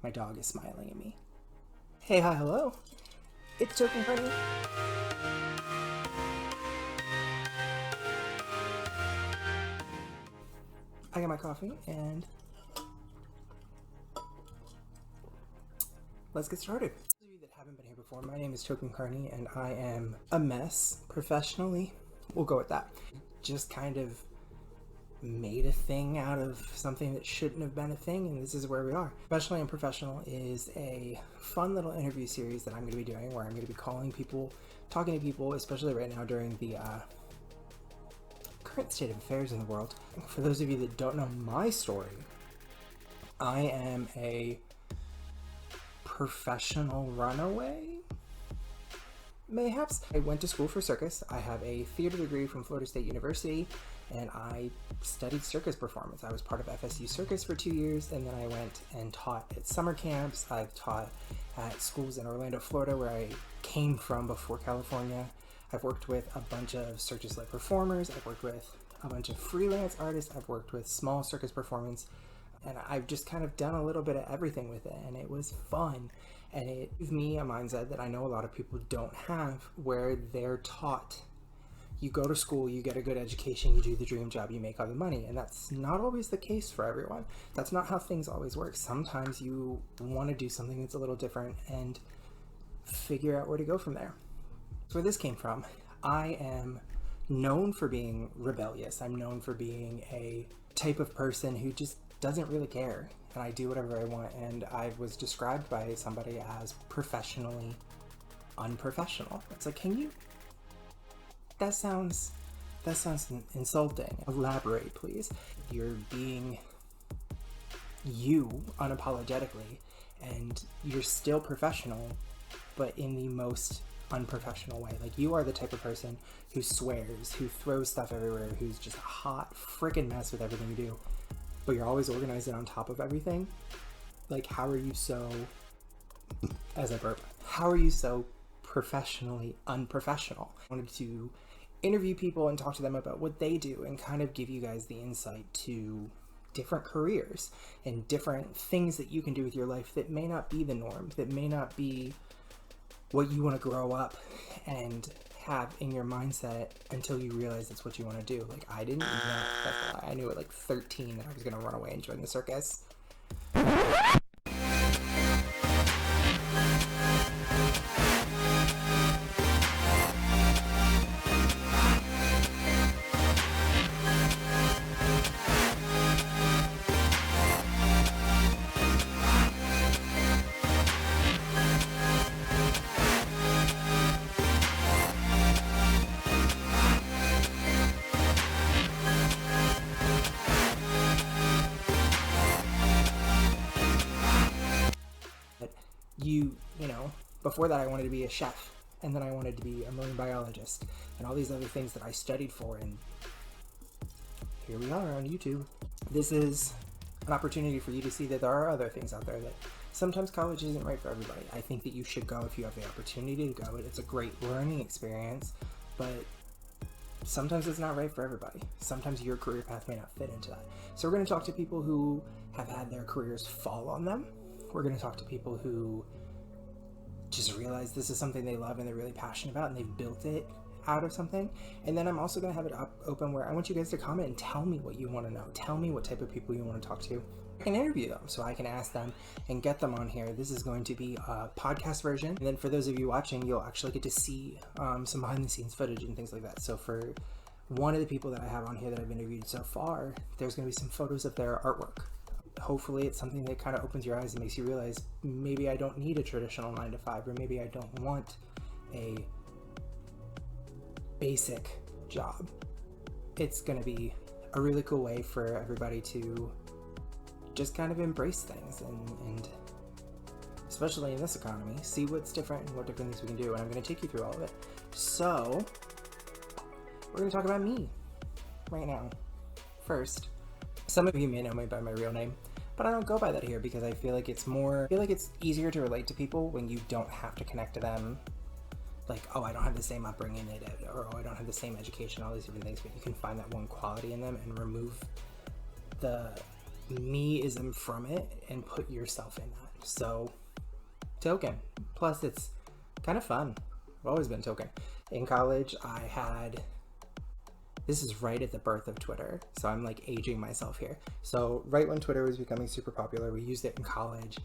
My dog is smiling at me. Hey, hi, hello. It's Tokencarnie. I got my coffee and let's get started. For those of you that haven't been here before, my name is Tokencarnie and I am a mess professionally. We'll go with that. Just kind of made a thing out of something that shouldn't have been a thing, and this is where we are. Professionally and Professional is a fun little interview series that I'm going to be doing where I'm going to be calling people, talking to people, especially right now during the current state of affairs in the world. For those of you that don't know my story, I am a professional runaway, mayhaps. I went to school for circus. I have a theater degree from Florida State University, and I studied circus performance. I was part of FSU Circus for 2 years, and then I went and taught at summer camps. I've taught at schools in Orlando, Florida, where I came from before California. I've worked with a bunch of circus-led performers. I've worked with a bunch of freelance artists. I've worked with small circus performance, and I've just kind of done a little bit of everything with it, and it was fun. And it gives me a mindset that I know a lot of people don't have, where they're taught, you go to school, you get a good education, you do the dream job, you make all the money. And that's not always the case for everyone. That's not how things always work. Sometimes you want to do something that's a little different and figure out where to go from there. So where this came from, I am known for being rebellious. I'm known for being a type of person who just doesn't really care, and I do whatever I want. And I was described by somebody as professionally unprofessional. It's like, can you? That sounds insulting. Elaborate, please. You're being you unapologetically, and you're still professional, but in the most unprofessional way. Like, you are the type of person who swears, who throws stuff everywhere, who's just a hot freaking mess with everything you do, but you're always organized and on top of everything. Like, how are you so, as I burp, how are you so professionally unprofessional? I wanted to interview people and talk to them about what they do and kind of give you guys the insight to different careers and different things that you can do with your life that may not be the norm, that may not be what you want to grow up and have in your mindset until you realize that's what you want to do. Like, I didn't even know. That's why I knew at like 13 that I was going to run away and join the circus. You know, before that I wanted to be a chef, and then I wanted to be a marine biologist, and all these other things that I studied for, and here we are on YouTube. This is an opportunity for you to see that there are other things out there, that sometimes college isn't right for everybody. I think that you should go if you have the opportunity to go. It's a great learning experience, but sometimes it's not right for everybody. Sometimes your career path may not fit into that. So we're going to talk to people who have had their careers fall on them. We're going to talk to people who just realize this is something they love and they're really passionate about, and they've built it out of something. And then I'm also going to have it open where I want you guys to comment and tell me what you want to know. Tell me what type of people you want to talk to. I can interview them, so I can ask them and get them on here. This is going to be a podcast version, and then for those of you watching, you'll actually get to see some behind the scenes footage and things like that. So for one of the people that I have on here that I've interviewed so far, there's going to be some photos of their artwork. Hopefully it's something that kind of opens your eyes and makes you realize maybe I don't need a traditional 9-to-5, or maybe I don't want a basic job. It's going to be a really cool way for everybody to just kind of embrace things and especially in this economy, see what's different and what different things we can do. And I'm going to take you through all of it. So we're going to talk about me right now. First, some of you may know me by my real name, but I don't go by that here because I feel like it's easier to relate to people when you don't have to connect to them. Like, oh, I don't have the same upbringing, or oh, I don't have the same education, all these different things, but you can find that one quality in them and remove the me-ism from it and put yourself in that. So, Token. Plus, it's kind of fun. I've always been Token. In college, this is right at the birth of Twitter, so I'm like aging myself here. So right when Twitter was becoming super popular, we used it in college.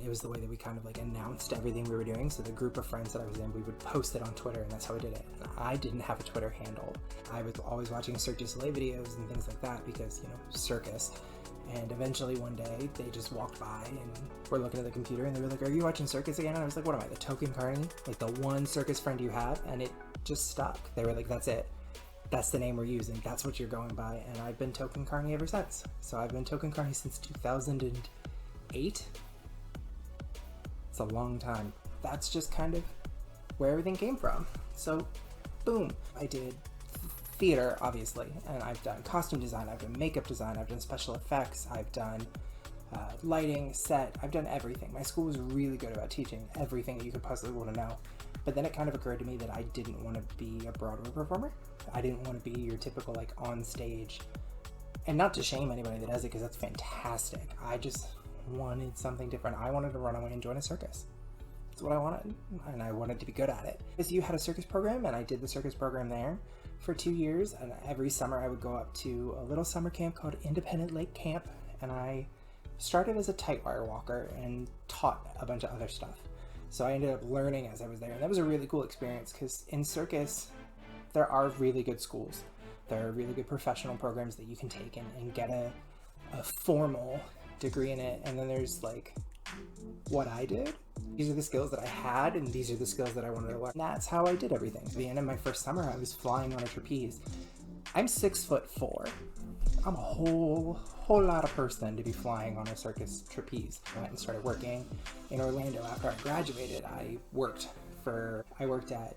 It was the way that we kind of like announced everything we were doing. So the group of friends that I was in, we would post it on Twitter, and that's how we did it. And I didn't have a Twitter handle. I was always watching Circus Runaway videos and things like that because, circus. And eventually one day they just walked by and were looking at the computer and they were like, "Are you watching Circus again?" And I was like, "What am I, the Tokencarnie? Like the one circus friend you have?" And it just stuck. They were like, "That's it. That's the name we're using. That's what you're going by." And I've been Tokencarnie ever since. So I've been Tokencarnie since 2008. It's a long time. That's just kind of where everything came from. So, boom. I did theater, obviously, and I've done costume design, I've done makeup design, I've done special effects, I've done lighting, set, I've done everything. My school was really good about teaching everything that you could possibly want to know. But then it kind of occurred to me that I didn't want to be a Broadway performer. I didn't want to be your typical like on stage, and not to shame anybody that does it because that's fantastic. I just wanted something different. I wanted to run away and join a circus. That's what I wanted, and I wanted to be good at it. SU had a circus program, and I did the circus program there for 2 years, and every summer I would go up to a little summer camp called Independent Lake Camp, and I started as a tight wire walker and taught a bunch of other stuff. So I ended up learning as I was there, and that was a really cool experience because in circus, there are really good schools. There are really good professional programs that you can take and get a formal degree in it, and then there's like what I did. These are the skills that I had, and these are the skills that I wanted to learn. And that's how I did everything. At the end of my first summer, I was flying on a trapeze. I'm 6'4". I'm a whole lot of person to be flying on a circus trapeze. I went and started working in Orlando after I graduated. I worked at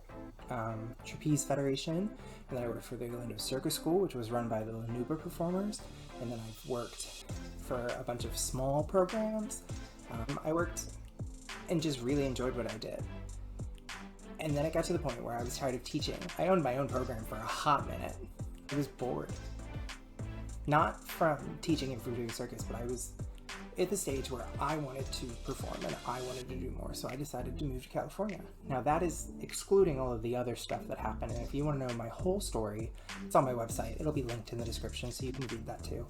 Trapeze Federation, and then I worked for the Orlando Circus School, which was run by the Lanuba performers, and then I've worked for a bunch of small programs. I worked and just really enjoyed what I did. And then it got to the point where I was tired of teaching. I owned my own program for a hot minute. I was bored. Not from teaching and from doing circus, but I was at the stage where I wanted to perform and I wanted to do more, so I decided to move to California. Now that is excluding all of the other stuff that happened, and if you want to know my whole story, it's on my website. It'll be linked in the description so you can read that too.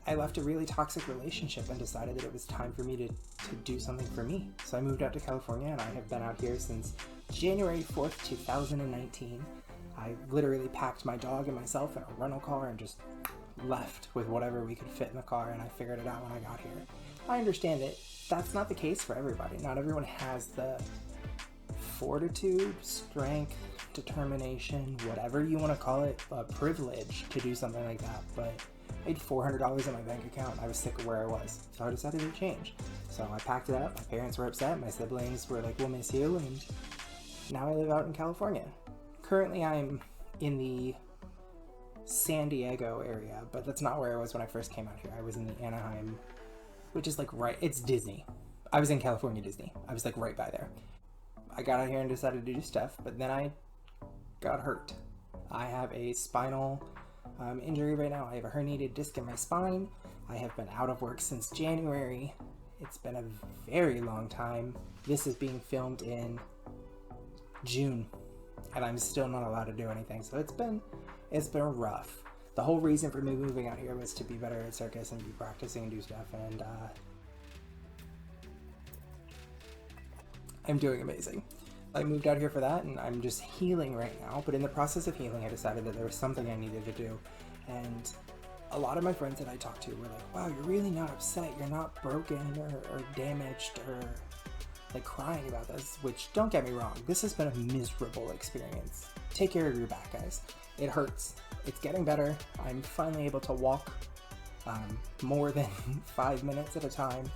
I left a really toxic relationship and decided that it was time for me to do something for me. So I moved out to California, and I have been out here since January 4th, 2019. I literally packed my dog and myself in a rental car and just left with whatever we could fit in the car, and I figured it out when I got here. I understand that that's not the case for everybody. Not everyone has the fortitude, strength, determination, whatever you want to call it, a privilege to do something like that, but I had $400 in my bank account. I was sick of where I was, so I decided to change. So I packed it up. My parents were upset. My siblings were like, "We'll miss you," and now I live out in California. Currently, I'm in the San Diego area, but that's not where I was when I first came out here. I was in the Anaheim, which is like it's Disney. I was in California Disney. I was like right by there. I got out here and decided to do stuff, but then I got hurt. I have a spinal injury right now. I have a herniated disc in my spine. I have been out of work since January. It's been a very long time. This is being filmed in June, and I'm still not allowed to do anything. So it's been rough. The whole reason for me moving out here was to be better at circus and be practicing and do stuff, and I'm doing amazing. I moved out here for that, and I'm just healing right now, but in the process of healing, I decided that there was something I needed to do, and a lot of my friends that I talked to were like, "Wow, you're really not upset, you're not broken or damaged or like crying about this," which, don't get me wrong, this has been a miserable experience. Take care of your back, guys. It hurts. It's getting better. I'm finally able to walk more than 5 minutes at a time.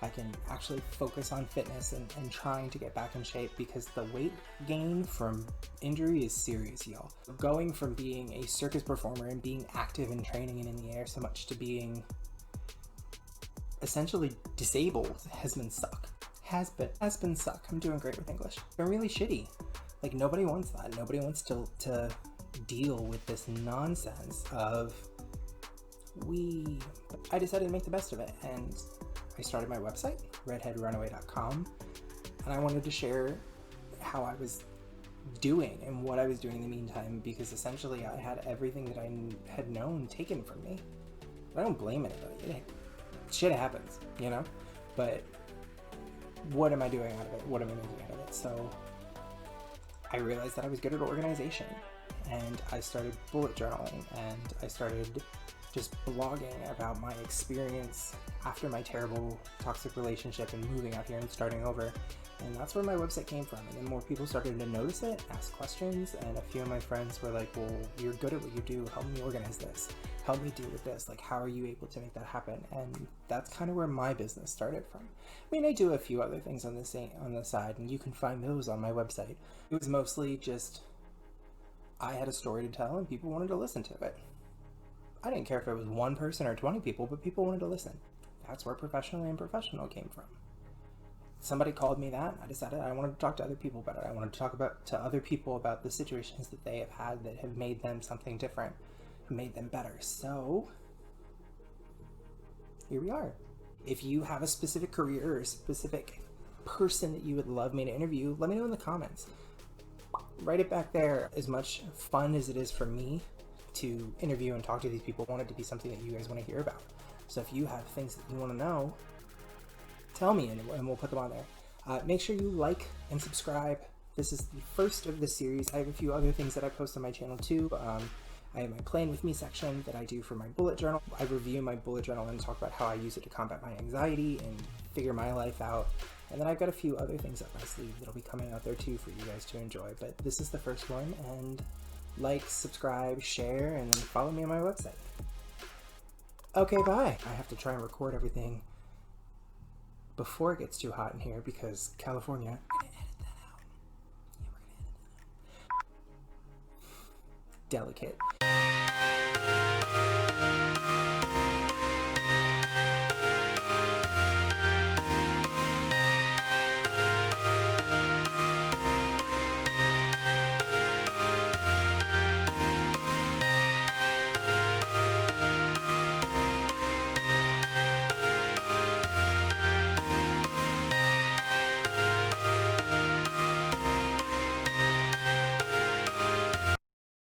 I can actually focus on fitness and trying to get back in shape, because the weight gain from injury is serious, y'all. Going from being a circus performer and being active and training and in the air so much to being essentially disabled has been suck. Has been suck. I'm doing great with English. It's been really shitty. Like, nobody wants that. Nobody wants to deal with this nonsense of I decided to make the best of it, and I started my website, redheadrunaway.com, and I wanted to share how I was doing and what I was doing in the meantime, because essentially I had everything that I had known taken from me. I don't blame anybody. Shit happens, you know? But what am I doing out of it? What am I making out of it? So I realized that I was good at organization, and I started bullet journaling, and I started just blogging about my experience after my terrible toxic relationship and moving out here and starting over. And that's where my website came from. And then more people started to notice it, ask questions, and a few of my friends were like, well, you're good at what you do. Help me organize this. Help me deal with this. Like, how are you able to make that happen? And that's kind of where my business started from. I mean, I do a few other things on the side, and you can find those on my website. It was mostly just, I had a story to tell and people wanted to listen to it. I didn't care if it was one person or 20 people, but people wanted to listen. That's where Professionally Unprofessional came from. Somebody called me that, and I decided I wanted to talk to other people about it. I wanted to talk to other people about the situations that they have had that have made them something different, made them better. So here we are. If you have a specific career or a specific person that you would love me to interview, let me know in the comments. Write it back there. As much fun as it is for me to interview and talk to these people, I want it to be something that you guys want to hear about. So if you have things that you want to know, tell me and we'll put them on there. Make sure you like and subscribe. This is the first of the series. I have a few other things that I post on my channel too. I have my Playing With Me section that I do for my bullet journal. I review my bullet journal and talk about how I use it to combat my anxiety and figure my life out. And then I've got a few other things up my sleeve that'll be coming out there too for you guys to enjoy. But this is the first one, and like, subscribe, share, and then follow me on my website. Okay, bye. I have to try and record everything before it gets too hot in here because California. We're gonna edit that out. Yeah, we're gonna edit that out. Delicate.